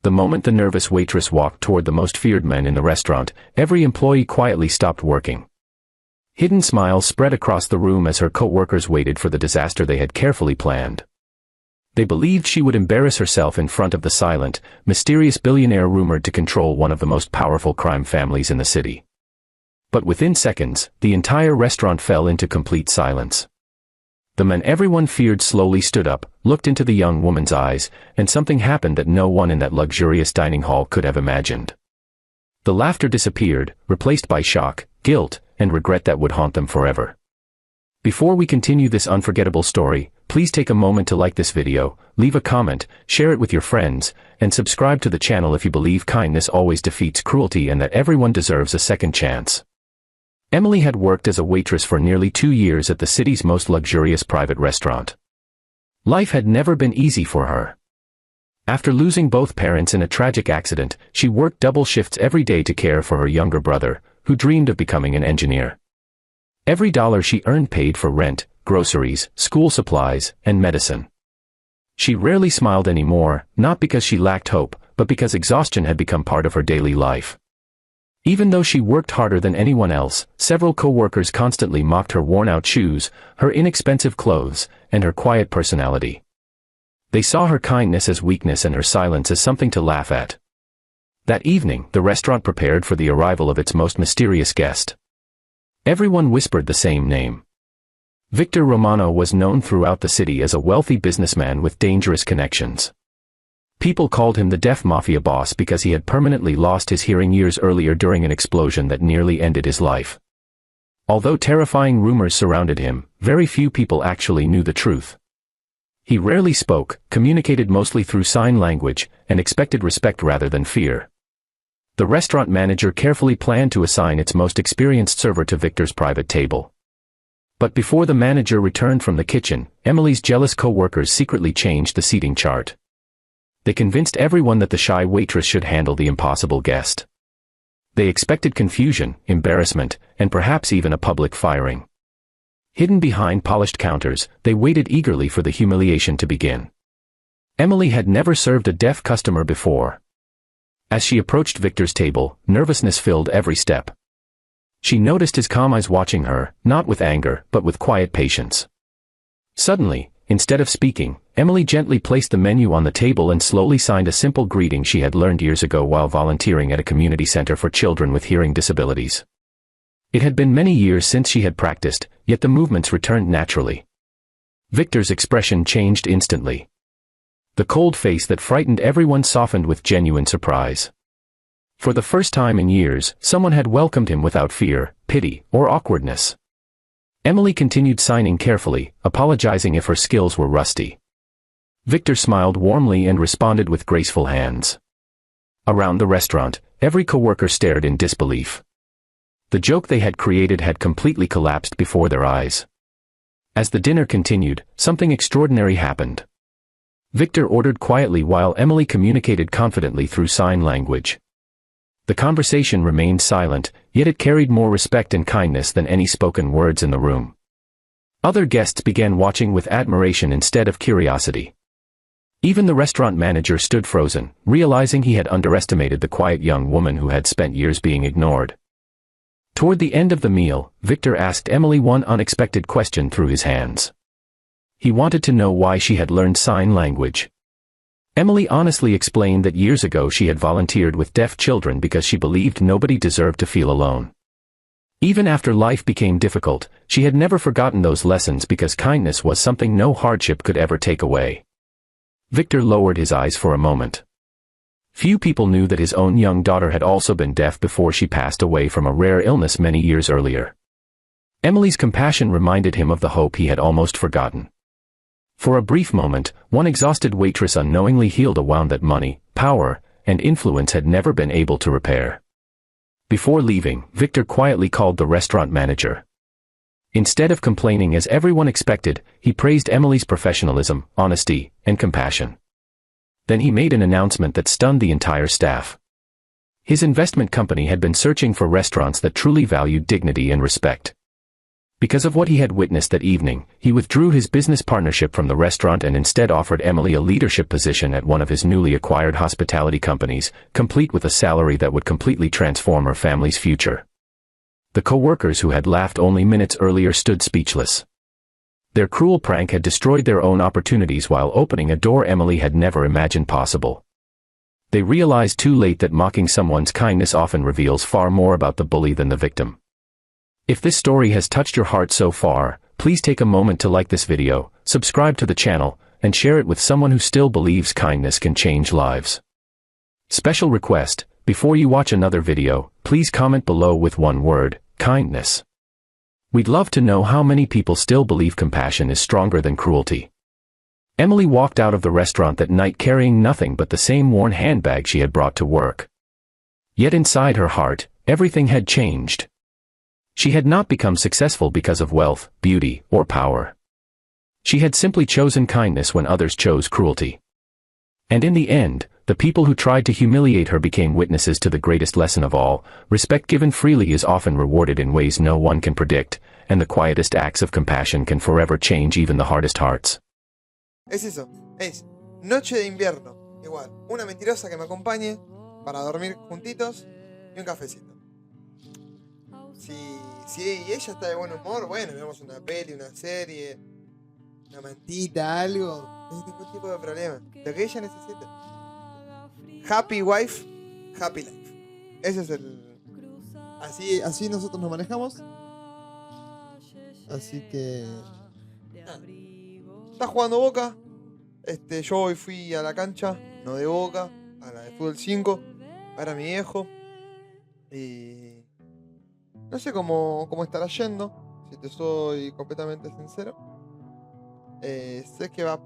The moment the nervous waitress walked toward the most feared men in the restaurant, every employee quietly stopped working. Hidden smiles spread across the room as her co-workers waited for the disaster they had carefully planned. They believed she would embarrass herself in front of the silent, mysterious billionaire rumored to control one of the most powerful crime families in the city. But within seconds, the entire restaurant fell into complete silence. The men everyone feared slowly stood up, looked into the young woman's eyes, and something happened that no one in that luxurious dining hall could have imagined. The laughter disappeared, replaced by shock, guilt, and regret that would haunt them forever. Before we continue this unforgettable story, please take a moment to like this video, leave a comment, share it with your friends, and subscribe to the channel if you believe kindness always defeats cruelty and that everyone deserves a second chance. Emily had worked as a waitress for nearly 2 years at the city's most luxurious private restaurant. Life had never been easy for her. After losing both parents in a tragic accident, she worked double shifts every day to care for her younger brother, who dreamed of becoming an engineer. Every dollar she earned paid for rent, groceries, school supplies, and medicine. She rarely smiled anymore, not because she lacked hope, but because exhaustion had become part of her daily life. Even though she worked harder than anyone else, several co-workers constantly mocked her worn-out shoes, her inexpensive clothes, and her quiet personality. They saw her kindness as weakness and her silence as something to laugh at. That evening, the restaurant prepared for the arrival of its most mysterious guest. Everyone whispered the same name. Victor Romano was known throughout the city as a wealthy businessman with dangerous connections. People called him the deaf mafia boss because he had permanently lost his hearing years earlier during an explosion that nearly ended his life. Although terrifying rumors surrounded him, very few people actually knew the truth. He rarely spoke, communicated mostly through sign language, and expected respect rather than fear. The restaurant manager carefully planned to assign its most experienced server to Victor's private table. But before the manager returned from the kitchen, Emily's jealous co-workers secretly changed the seating chart. They convinced everyone that the shy waitress should handle the impossible guest. They expected confusion, embarrassment, and perhaps even a public firing. Hidden behind polished counters, they waited eagerly for the humiliation to begin. Emily had never served a deaf customer before. As she approached Victor's table, nervousness filled every step. She noticed his calm eyes watching her, not with anger, but with quiet patience. Suddenly, instead of speaking, Emily gently placed the menu on the table and slowly signed a simple greeting she had learned years ago while volunteering at a community center for children with hearing disabilities. It had been many years since she had practiced, yet the movements returned naturally. Victor's expression changed instantly. The cold face that frightened everyone softened with genuine surprise. For the first time in years, someone had welcomed him without fear, pity, or awkwardness. Emily continued signing carefully, apologizing if her skills were rusty. Victor smiled warmly and responded with graceful hands. Around the restaurant, every coworker stared in disbelief. The joke they had created had completely collapsed before their eyes. As the dinner continued, something extraordinary happened. Victor ordered quietly while Emily communicated confidently through sign language. The conversation remained silent, yet it carried more respect and kindness than any spoken words in the room. Other guests began watching with admiration instead of curiosity. Even the restaurant manager stood frozen, realizing he had underestimated the quiet young woman who had spent years being ignored. Toward the end of the meal, Victor asked Emily one unexpected question through his hands. He wanted to know why she had learned sign language. Emily honestly explained that years ago she had volunteered with deaf children because she believed nobody deserved to feel alone. Even after life became difficult, she had never forgotten those lessons because kindness was something no hardship could ever take away. Victor lowered his eyes for a moment. Few people knew that his own young daughter had also been deaf before she passed away from a rare illness many years earlier. Emily's compassion reminded him of the hope he had almost forgotten. For a brief moment, one exhausted waitress unknowingly healed a wound that money, power, and influence had never been able to repair. Before leaving, Victor quietly called the restaurant manager. Instead of complaining as everyone expected, he praised Emily's professionalism, honesty, and compassion. Then he made an announcement that stunned the entire staff. His investment company had been searching for restaurants that truly valued dignity and respect. Because of what he had witnessed that evening, he withdrew his business partnership from the restaurant and instead offered Emily a leadership position at one of his newly acquired hospitality companies, complete with a salary that would completely transform her family's future. The co-workers who had laughed only minutes earlier stood speechless. Their cruel prank had destroyed their own opportunities while opening a door Emily had never imagined possible. They realized too late that mocking someone's kindness often reveals far more about the bully than the victim. If this story has touched your heart so far, please take a moment to like this video, subscribe to the channel, and share it with someone who still believes kindness can change lives. Special request, before you watch another video, please comment below with one word, kindness. We'd love to know how many people still believe compassion is stronger than cruelty. Emily walked out of the restaurant that night carrying nothing but the same worn handbag she had brought to work. Yet inside her heart, everything had changed. She had not become successful because of wealth, beauty, or power. She had simply chosen kindness when others chose cruelty. And in the end, the people who tried to humiliate her became witnesses to the greatest lesson of all: respect given freely is often rewarded in ways no one can predict, and the quietest acts of compassion can forever change even the hardest hearts. Es eso, es noche de invierno, igual, una mentirosa que me acompañe para dormir juntitos y un cafecito. Si ella está de buen humor, bueno, vemos una peli, una serie, una mantita, algo, no hay ningún tipo de problema. Lo que ella necesita. Happy wife, happy life. Ese es el... Así nosotros nos manejamos. Así que... Está jugando Boca. Yo hoy fui a la cancha, no de Boca, a la de fútbol 5, para mi viejo. Y... no sé cómo estará yendo, si te soy completamente sincero. Sé que va